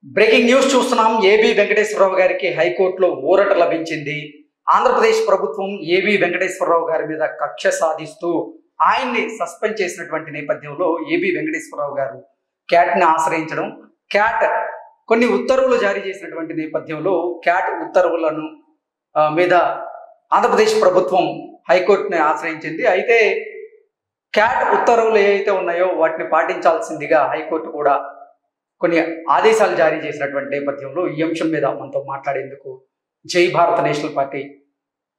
Breaking news చూస్తున్నాం. AB Venkateswararao గారికి హైకోర్టులో ఊరట లభించింది. ఆంధ్రప్రదేశ్ ప్రభుత్వం ఏబి వెంకటేశ్వరరావు గారి మీద కక్ష సాధిస్తూ ఆయన్ని సస్పెండ్ చేసినటువంటి నేపథ్యంలో ఏబి వెంకటేశ్వరరావు గారు క్యాట్ని ఆశ్రయించడం, క్యాట్ కొన్ని ఉత్తర్వులు జారీ చేసినటువంటి నేపథ్యంలో క్యాట్ ఉత్తర్వులను మీద ఆంధ్రప్రదేశ్ ప్రభుత్వం హైకోర్టుని ఆశ్రయించింది. అయితే క్యాట్ ఉత్తర్వులు ఏవైతే ఉన్నాయో వాటిని పాటించాల్సిందిగా హైకోర్టు కూడా కొన్ని ఆదేశాలు జారీ చేసినటువంటి నేపథ్యంలో ఈ అంశం మీద మనతో మాట్లాడేందుకు జై భారత నేషనల్ పార్టీ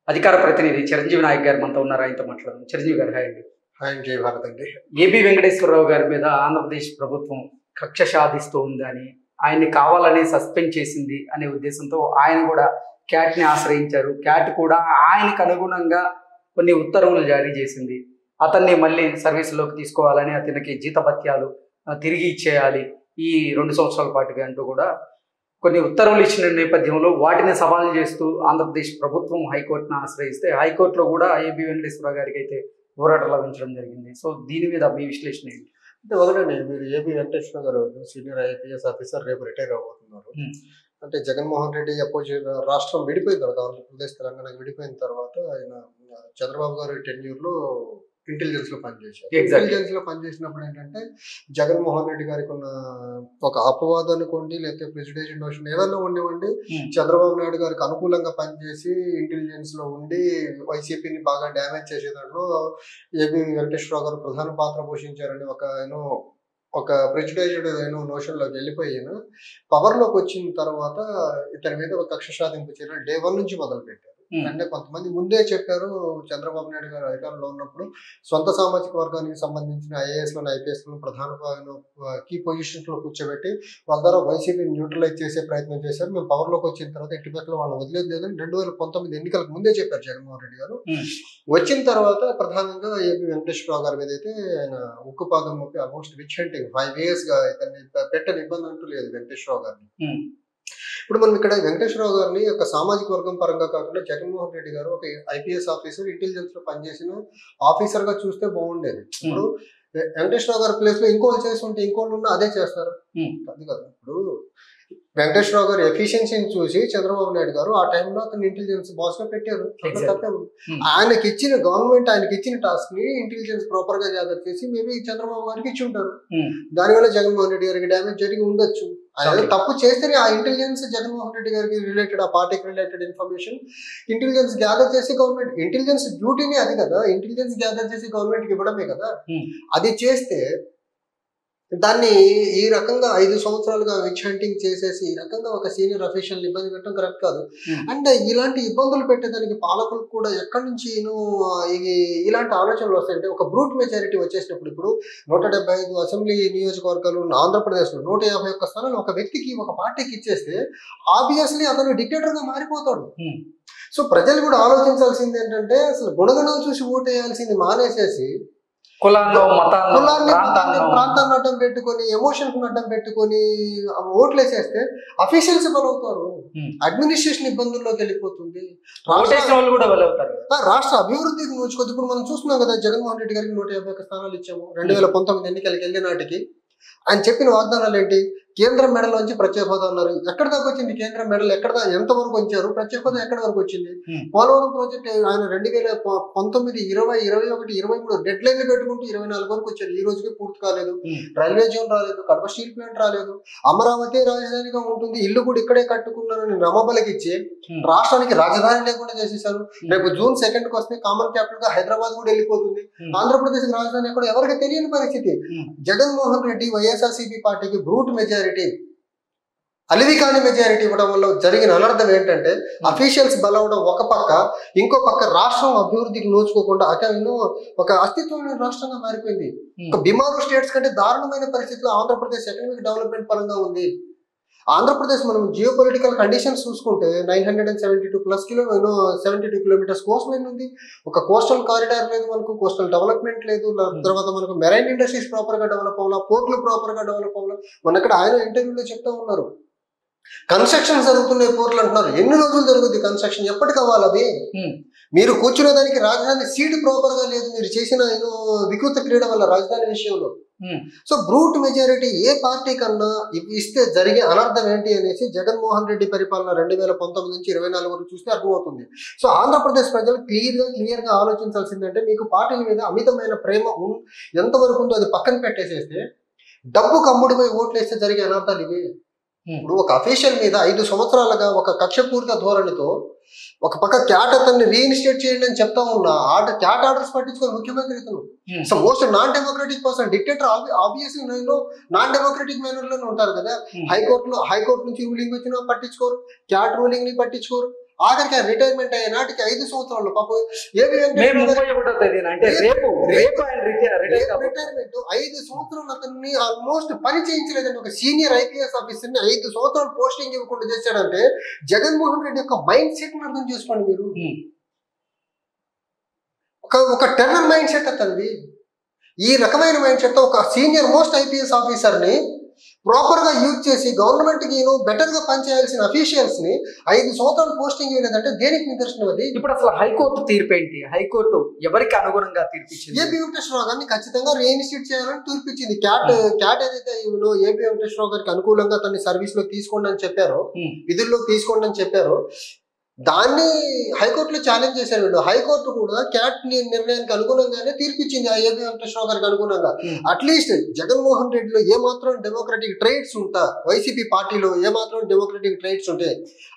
అధికార ప్రతినిధి చిరంజీవి నాయక్ గారు మనతో ఉన్నారు. ఆయనతో మాట్లాడదాం. చిరంజీవి గారు హాయ్ అండి. హాయ్, జై భారత్ అండి. ఏబి వెంకటేశ్వరరావు గారి మీద ఆంధ్రప్రదేశ్ ప్రభుత్వం కక్ష సాధిస్తూ ఉందని, ఆయన్ని కావాలని సస్పెండ్ చేసింది అనే ఉద్దేశంతో ఆయన కూడా క్యాట్ని ఆశ్రయించారు. క్యాట్ కూడా ఆయనకు అనుగుణంగా కొన్ని ఉత్తర్వులు జారీ చేసింది. అతన్ని మళ్ళీ సర్వీసులోకి తీసుకోవాలని, అతనికి జీతభత్యాలు తిరిగి ఇచ్చేయాలి ఈ 2 సంవత్సరాల పాటుగా అంటూ కూడా కొన్ని ఉత్తర్వులు ఇచ్చిన నేపథ్యంలో వాటిని సవాల్ చేస్తూ ఆంధ్రప్రదేశ్ ప్రభుత్వం హైకోర్టును ఆశ్రయిస్తే హైకోర్టులో కూడా ఏబి వెంకటేశ్వరరావు గారికి అయితే ఊరట లభించడం జరిగింది. సో దీని మీద మీ విశ్లేషణ ఏంటి? అంటే వదలండి, మీరు ఏబి వెంకటేశ్వర గారు సీనియర్ ఐపీఎస్ ఆఫీసర్, రేపు రిటైర్ అవబోతున్నారు. అంటే జగన్మోహన్ రెడ్డి అపోజిట్ రాష్ట్రం విడిపోయిన తర్వాత, ఆంధ్రప్రదేశ్ తెలంగాణ విడిపోయిన తర్వాత ఆయన చంద్రబాబు గారు టెన్యూర్లో ఇంటెలిజెన్స్ లో పనిచేశారు. ఇంటెలిజెన్స్ లో పనిచేసినప్పుడు ఏంటంటే జగన్మోహన్ రెడ్డి గారికి ఉన్న ఒక అపవాదం అనుకోండి, లేకపోతే ప్రెసిడెన్షియల్ నోషన్ ఏదన్నా ఉండివ్వండి, చంద్రబాబు నాయుడు గారికి అనుకూలంగా పనిచేసి ఇంటెలిజెన్స్ లో ఉండి వైసీపీని బాగా డ్యామేజ్ చేసే దాంట్లో ఏబి వెంకటేశ్వరరావు గారు ప్రధాన పాత్ర పోషించారని ఒక ప్రెసిడెన్షియల్ నోషన్ లోకి వెళ్ళిపోయిన పవర్ లోకి వచ్చిన తర్వాత ఇతని మీద ఒక కక్ష సాధింపు చర్యలు డే 1 నుంచి మొదలు పెట్టారు. అంటే కొంతమంది ముందే చెప్పారు, చంద్రబాబు నాయుడు గారు అధికారంలో ఉన్నప్పుడు సొంత సామాజిక వర్గానికి సంబంధించిన ఐఏఎస్ లను ఐపీఎస్ లను ప్రధాన కీ పొజిషన్స్ లో కూర్చోబెట్టి వాళ్ళ ద్వారా వైసీపీని న్యూట్రలైజ్ చేసే ప్రయత్నం చేశారు. మేము పవర్ లోకి వచ్చిన తర్వాత ఎట్టిపెట్లో వాళ్ళని వదిలేదు లేదని 2019 ఎన్నికలకు ముందే చెప్పారు జగన్మోహన్ రెడ్డి గారు. వచ్చిన తర్వాత ప్రధానంగా ఏబి వెంకటేశ్వరరావు గారి మీద అయితే ఆయన ఉక్కుపాదం మోపి ఆల్మోస్ట్ విచ్ హంటింగ్ 5 years గా ఇతన్ని పెట్టని ఇబ్బంది అంటూ లేదు వెంకటేశ్వరరావు గారిని. ఇప్పుడు మనం ఇక్కడ వెంకటేశ్వరరావు గారిని ఒక సామాజిక వర్గం పరంగా కాకుండా జగన్మోహన్ రెడ్డి గారు ఒక ఐపీఎస్ ఆఫీసర్, ఇంటెలిజెన్స్ లో పనిచేసిన ఆఫీసర్ గా చూస్తే బాగుండేది. ఇప్పుడు వెంకటేశ్వరరావు గారి ప్లేస్ లో ఇంకోళ్ళు చేసి ఉంటే ఇంకోళ్ళు ఉన్నా అదే చేస్తారు. అది కదా, ఇప్పుడు వెంకటేశ్వరరావు గారు ఎఫిషియన్సీని చూసి చంద్రబాబు నాయుడు గారు ఆ టైంలో అతను ఇంటెలిజెన్స్ బాస్ గా పెట్టారు. ఆయనకి ఇచ్చిన గవర్నమెంట్ ఆయనకి ఇచ్చిన టాస్క్ ని ఇంటెలిజెన్స్ ప్రాపర్ గా జాగ్రత్త చేసి మేబీ చంద్రబాబు గారికి ఇచ్చి ఉంటారు. దానివల్ల జగన్మోహన్ రెడ్డి గారికి డ్యామేజ్ జరిగి ఉండొచ్చు. ఆయన తప్పు చేస్తేనే ఆ ఇంటెలిజెన్స్ జగన్మోహన్ రెడ్డి గారికి రిలేటెడ్, ఆ పార్టీకి రిలేటెడ్ ఇన్ఫర్మేషన్ ఇంటెలిజెన్స్ గ్యాదర్ చేసి గవర్నమెంట్, ఇంటెలిజెన్స్ డ్యూటీనే అది కదా, ఇంటెలిజెన్స్ గ్యాదర్ చేసి గవర్నమెంట్ కి ఇవ్వడమే కదా. అది చేస్తే దాన్ని ఈ రకంగా 5 సంవత్సరాలుగా విచ్ హంటింగ్ చేసేసి ఈ రకంగా ఒక సీనియర్ అఫీషియల్ ఇబ్బంది పెట్టడం కరెక్ట్ కాదు. అండ్ ఇలాంటి ఇబ్బందులు పెట్టేదానికి పాలకులకు కూడా ఎక్కడి నుంచి ఇలాంటి ఆలోచనలు వస్తాయంటే, ఒక బ్రూట్ మెజారిటీ వచ్చేసినప్పుడు, ఇప్పుడు 175 అసెంబ్లీ నియోజకవర్గాలు ఉన్న ఆంధ్రప్రదేశ్లో 151 స్థానాలు ఒక వ్యక్తికి, ఒక పార్టీకి ఇచ్చేస్తే ఆబ్వియస్లీ అతను డిక్టేటర్ గా మారిపోతాడు. సో ప్రజలు కూడా ఆలోచించాల్సింది ఏంటంటే, అసలు గుణగణాలు చూసి ఓటేయాల్సింది మానేసేసి ప్రాంతాన్ని అడ్డం పెట్టుకొని, ఎమోషన్స్ అడ్డం పెట్టుకొని ఓట్లేసేస్తే అఫీషియల్స్ బలవుతారు, అడ్మినిస్ట్రేషన్ ఇబ్బందుల్లోకి వెళ్ళిపోతుంది, రాష్ట్ర అభివృద్ధికి నోచుకోదు. ఇప్పుడు మనం చూస్తున్నాం కదా, జగన్మోహన్ రెడ్డి గారికి 151 స్థానాలు ఇచ్చాము 2019 ఎన్నికలకి వెళ్ళే నాటికి. ఆయన చెప్పిన వాగ్దానాలు ఏంటి? కేంద్ర మెడలోంచి ప్రత్యేక హోదా అన్నారు. ఎక్కడ దాకా వచ్చింది కేంద్ర మెడల్? ఎంత వరకు వచ్చారు? ప్రత్యేక హోదా ఎక్కడి వరకు వచ్చింది? పోలవరం ప్రాజెక్ట్ ఆయన 2019, 20, 21, 23 డెడ్ లైన్లు పెట్టుకుంటూ 24 వరకు వచ్చారు. ఈ రోజుకి పూర్తి కాలేదు. రైల్వే జోన్ రాలేదు, కడప స్టీల్ ప్లాంట్ రాలేదు. అమరావతి రాజధానిగా ఉంటుంది, ఇల్లు కూడా ఇక్కడే కట్టుకున్నారని నమ్మబలికిచ్చి రాష్ట్రానికి రాజధాని లేకుండా చేసేసారు. రేపు June 2nd వస్తే కామన్ క్యాపిటల్ గా హైదరాబాద్ కూడా వెళ్ళిపోతుంది. ఆంధ్రప్రదేశ్ రాజధాని ఎక్కడ ఎవరికి తెలియని పరిస్థితి. జగన్మోహన్ రెడ్డి వైఎస్ఆర్సీపీ పార్టీకి బ్రూట్ మెజారిటీ, అలివి కాని మెజారిటీ ఇవ్వడం వల్ల జరిగిన అనర్థం ఏంటంటే, అఫీషియల్స్ బలవడం ఒక పక్క, ఇంకో పక్క రాష్ట్రం అభివృద్ధికి నోచుకోకుండా ఒక అస్తిత్వమైన రాష్ట్రంగా మారిపోయింది. ఒక బిమారు స్టేట్స్ కంటే దారుణమైన పరిస్థితిలో ఆంధ్రప్రదేశ్ ఎకనామిక్ డెవలప్మెంట్ పరంగా ఉంది. ఆంధ్రప్రదేశ్ మనం జియో పొలిటికల్ కండిషన్స్ చూసుకుంటే 972 కిలోమీటర్స్ కోస్ట్ లైన్ ఉంది. ఒక కోస్టల్ కారిడార్ లేదు, మనకు కోస్టల్ డెవలప్మెంట్ లేదు. తర్వాత మనకు మెరైన్ ఇండస్ట్రీస్ ప్రాపర్ గా డెవలప్ అవ్వాలా, పోర్ట్లు ప్రాపర్ గా డెవలప్ అవ్వాలా. మన ఇక్కడ ఆయన ఇంటర్వ్యూలో చెప్తా ఉన్నారు, కన్స్ట్రక్షన్ జరుగుతున్నాయి పోర్టులు అంటున్నారు. ఎన్ని రోజులు జరుగుతుంది కన్స్ట్రక్షన్? ఎప్పటికి అవ్వాలి అది? మీరు కూర్చునే దానికి రాజధాని సీట్ ప్రాపర్ గా లేదు మీరు చేసిన వికృత క్రీడ వల్ల రాజధాని విషయంలో. సో బ్రూట్ మెజారిటీ ఏ పార్టీ కన్నా ఇస్తే జరిగే అనర్థం ఏంటి అనేసి జగన్మోహన్ రెడ్డి పరిపాలన 2019 నుంచి 24 వరకు చూస్తే అర్థమవుతుంది. సో ఆంధ్రప్రదేశ్ ప్రజలు క్లియర్ గా ఆలోచించాల్సిందంటే, మీకు పార్టీల మీద అమితమైన ప్రేమ ఎంతవరకు ఉందో అది పక్కన పెట్టేసేస్తే, డబ్బు కమ్ముడిపోయి ఓట్లు వేస్తే జరిగే అనర్థాలు ఇవి. ఇప్పుడు ఒక అఫీషియల్ మీద 5 సంవత్సరాలుగా ఒక కక్షపూరిత ధోరణితో ఒక పక్క క్యాట్ అతన్ని రీఇన్స్టేట్ చేయండి అని చెప్తా ఉన్నా, క్యాట్ ఆర్డర్స్ పట్టించుకొని ముఖ్యమంత్రి ఇతను. So most non democratic person, dictator obviously non democratic manner లోనే ఉంటారు కదా. హైకోర్టు నుంచి రూలింగ్ వచ్చినా పట్టించుకోరు, క్యాట్ రూలింగ్ ని పట్టించుకోరు. ఆఖరికి రిటైర్మెంట్ అయ్యే నాటికి 5 సంవత్సరాలు పాపం రిటైర్మెంట్ 5 సంవత్సరాలు అతన్ని ఆల్మోస్ట్ పని చేయించలేదండి. ఒక సీనియర్ ఐపీఎస్ ఆఫీసర్ ని 5 సంవత్సరాలు పోస్టింగ్ ఇవ్వకుండా చేశాడంటే జగన్మోహన్ రెడ్డి యొక్క మైండ్ సెట్ ని అర్థం చేసుకోండి మీరు. ఒక టెర్రర్ మైండ్ సెట్ అతనిది. ఈ రకమైన మైండ్ సెట్ తో ఒక సీనియర్ మోస్ట్ ఐపీఎస్ ఆఫీసర్ ని ప్రాపర్ గా యూజ్ చేసి గవర్నమెంట్ కి బెటర్ గా పనిచేయాల్సిన అఫీషియల్స్ ని 5 సంవత్సరాలు పోస్టింగ్ ఇవ్వలేదంటే దేనికి నిదర్శనం అది? ఇప్పుడు అసలు హైకోర్టు తీర్పు ఏంటి? హైకోర్టు ఎవరికి అనుగుణంగా తీర్పిచ్చింది? ఏపీ వెంకటేశ్వరరావు గారిని ఖచ్చితంగా రీఇన్స్టిట్యూట్ చేయాలని తీర్పిచ్చింది. క్యాట్ ఏదైతే ఏపీ వెంకటేశ్వరరావు గారికి అనుకూలంగా తన సర్వీస్ లో తీసుకోండి అని చెప్పారో, విధుల్లో తీసుకోండి అని చెప్పారో, దాన్ని హైకోర్టులో ఛాలెంజ్ చేశారు వీళ్ళు. హైకోర్టు కూడా క్యాట్ నిర్ణయానికి అనుగుణంగానే తీర్పిచ్చింది ఆ ఏపీ వెంకటేశ్వరరావు గారికి అనుగుణంగా. అట్లీస్ట్ జగన్మోహన్ రెడ్డిలో ఏమాత్రం డెమోక్రటిక్ ట్రైట్స్ ఉంటా, వైసీపీ పార్టీలో ఏమాత్రం డెమోక్రటిక్ ట్రైట్స్ ఉంటే,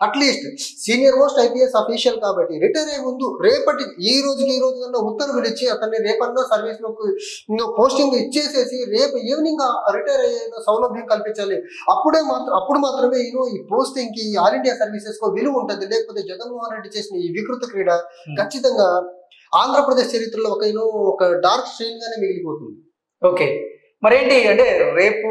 at least senior most IPS official కాబట్టి రిటైర్ అయ్యే ముందు ఈ రోజు కన్నా ఉత్తర్వులు ఇచ్చి అతన్ని రేపన్నా సర్వీస్ లో పోస్టింగ్ ఇచ్చేసేసి రేపు ఈవినింగ్ రిటైర్ అయ్యే సౌలభ్యం కల్పించాలి. అప్పుడు మాత్రమే ఈ పోస్టింగ్ కి ఆల్ ఇండియా సర్వీసెస్ కు విలువ ఉంటుంది. లేకపోతే జగన్మోహన్ రెడ్డి చేసిన ఈ వికృత క్రీడ ఖచ్చితంగా ఆంధ్రప్రదేశ్ చరిత్రలో ఒక డార్క్ స్ట్రెయిన్ గానే మిగిలిపోతుంది. ఓకే, మరేంటి అంటే రేపు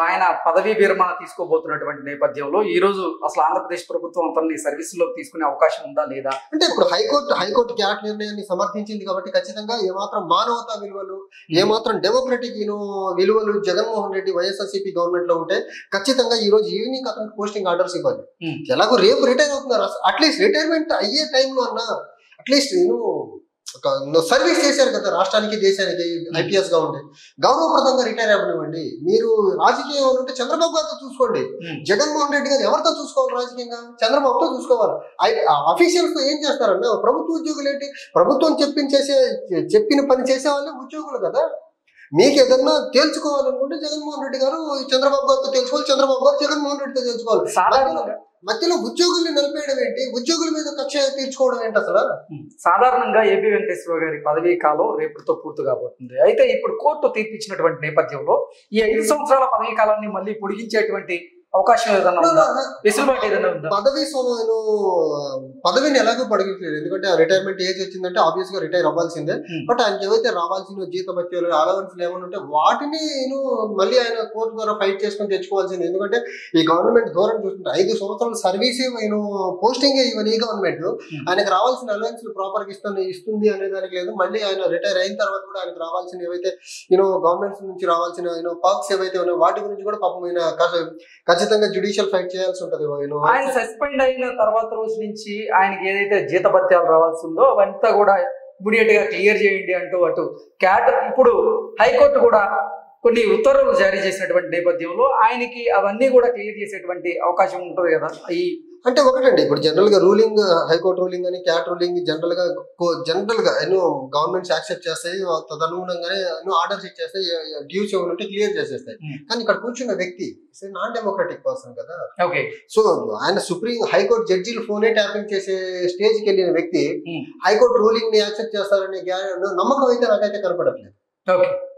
ఆయన పదవీ విరమణ తీసుకోబోతున్నటువంటి నేపథ్యంలో ఈ రోజు అసలు ఆంధ్రప్రదేశ్ ప్రభుత్వం అతన్ని సర్వీసులోకి తీసుకునే అవకాశం ఉందా లేదా? అంటే ఇప్పుడు హైకోర్టు క్యాట్ నిర్ణయాన్ని సమర్థించింది కాబట్టి ఖచ్చితంగా ఏమాత్రం మానవతా విలువలు, ఏమాత్రం డెమోక్రటిక్ విలువలు జగన్మోహన్ రెడ్డి వైఎస్ఆర్సీపీ గవర్నమెంట్ లో ఉంటే ఖచ్చితంగా ఈ రోజు ఈవినింగ్ అతనికి పోస్టింగ్ ఆర్డర్స్ ఇవ్వాలి. ఎలాగో రేపు రిటైర్ అవుతున్నారు, అట్లీస్ట్ రిటైర్మెంట్ అయ్యే టైంలో అన్నా అట్లీస్ట్ సర్వీస్ చేశారు కదా రాష్ట్రానికి, దేశానికి ఐపీఎస్ గా ఉండి గౌరవప్రదంగా రిటైర్ అవ్వనివ్వండి. మీరు రాజకీయం ఉంటే చంద్రబాబు గారితో చూసుకోండి. జగన్మోహన్ రెడ్డి గారు ఎవరితో చూసుకోవాలి? రాజకీయంగా చంద్రబాబుతో చూసుకోవాలి. అఫీషియల్స్ తో ఏం చేస్తారన్న? ప్రభుత్వ ఉద్యోగులు ఏంటి? ప్రభుత్వం చెప్పిన పని చేసే వాళ్ళే ఉద్యోగులు కదా. మీకు ఏదన్నా తేల్చుకోవాలనుకుంటే జగన్మోహన్ రెడ్డి గారు చంద్రబాబు గారితో తెలుసుకోవాలి, చంద్రబాబు గారు జగన్మోహన్ రెడ్డితో తెలుసుకోవాలి. మధ్యలో ఉద్యోగుల్ని నిలిపేయడం ఏంటి? ఉద్యోగుల మీద కక్ష తీర్చుకోవడం ఏంటి అసలు? సాధారణంగా ఏపీ వెంకటేశ్వరరావు గారి పదవీ కాలం రేపటితో పూర్తి కాబోతుంది. అయితే ఇప్పుడు కోర్టు తీర్పిచ్చినటువంటి నేపథ్యంలో ఈ 5 సంవత్సరాల పదవీ కాలాన్ని మళ్ళీ పొడిగించేటువంటి అవకాశం ఏదైనా ఉందా? వెసులుబాటు ఏదైనా ఉందా? పదవిని ఎలాగో పొడిగించలేదు. ఎందుకంటే రిటైర్మెంట్ ఏజ్ వచ్చిందంటే ఆబ్వియస్ గా రిటైర్ అవ్వాల్సిందే. బట్ ఆయనకి ఏవైతే రావాల్సిన జీతభత్యాలు, అలవెన్స్లు ఏమైనా ఉంటే వాటిని మళ్ళీ ఆయన కోర్టు ద్వారా ఫైట్ చేసుకొని తెచ్చుకోవాల్సింది. ఎందుకంటే ఈ గవర్నమెంట్ దూరం చూస్తుంటే 5 సంవత్సరాల సర్వీస్ పోస్టింగ్ ఇవ్వని ఈ గవర్నమెంట్ ఆయనకు రావాల్సిన అలవెన్స్లు ప్రాపర్ గా ఇస్తుంది అనే దానికి లేదు. మళ్ళీ ఆయన రిటైర్ అయిన తర్వాత కూడా ఆయనకు రావాల్సిన ఏవైతే గవర్నమెంట్ నుంచి రావాల్సిన పర్క్స్ ఏవైతే ఉన్నాయో వాటి గురించి కూడా పాపం ఖచ్చితంగా జ్యుడిషియల్ ఫైట్ చేయాల్సి ఉంటది. ఆయన సస్పెండ్ అయిన తర్వాత రోజు నుంచి ఆయనకి ఏదైతే జీతభత్యాలు రావాల్సి ఉందో అవంతా కూడా ఇమీడియట్ గా క్లియర్ చేయండి అంటూ అటు క్యాట్, ఇప్పుడు హైకోర్టు కూడా కొన్ని ఉత్తర్వులు జారీ చేసినటువంటి నేపథ్యంలో ఆయనకి అవన్నీ కూడా క్లియర్ చేసేటువంటి అవకాశం ఉంటుంది కదా. అంటే ఒకటండి, ఇప్పుడు జనరల్ గా రూలింగ్, హైకోర్టు రూలింగ్ అని క్యాట్ రూలింగ్ జనరల్ గా గవర్నమెంట్స్ యాక్సెప్ట్ చేస్తాయి, తదనుగుణంగానే ఆర్డర్స్ ఇచ్చేస్తాయి, డ్యూస్ ఏమైనా క్లియర్ చేసేస్తాయి. కానీ ఇక్కడ కూర్చున్న వ్యక్తి నాన్ డెమోక్రటిక్ పర్సన్ కదా. సో ఆయన హైకోర్టు జడ్జీలు ఫోనే ట్యాపింగ్ చేసే స్టేజ్ కి వెళ్ళిన వ్యక్తి హైకోర్టు రూలింగ్ ని యాక్సెప్ట్ చేస్తారనే నమ్మకం అయితే నాకైతే కనపడట్లేదు.